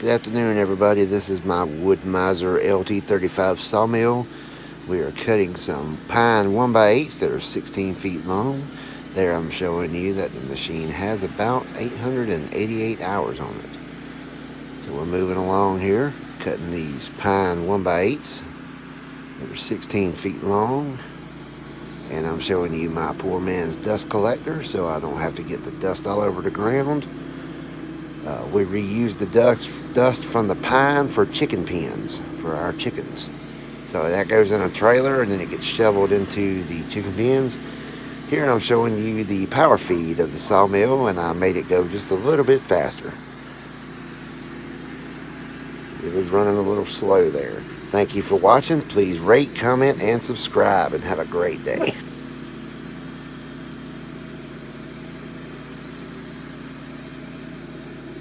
Good afternoon, everybody. This is my WoodMizer LT35 sawmill. We are cutting some pine 1x8s that are 16 feet long. There I'm showing you that the machine has about 888 hours on it. So we're moving along here, cutting these pine 1x8s that are 16 feet long. And I'm showing you my poor man's dust collector so I don't have to get the dust all over the ground. We reuse the dust from the pine for chicken pens for our chickens. So that goes in a trailer and then it gets shoveled into the chicken pens. Here I'm showing you the power feed of the sawmill, and I made it go just a little bit faster. It was running a little slow there. Thank you for watching. Please rate, comment, and subscribe, and have a great day.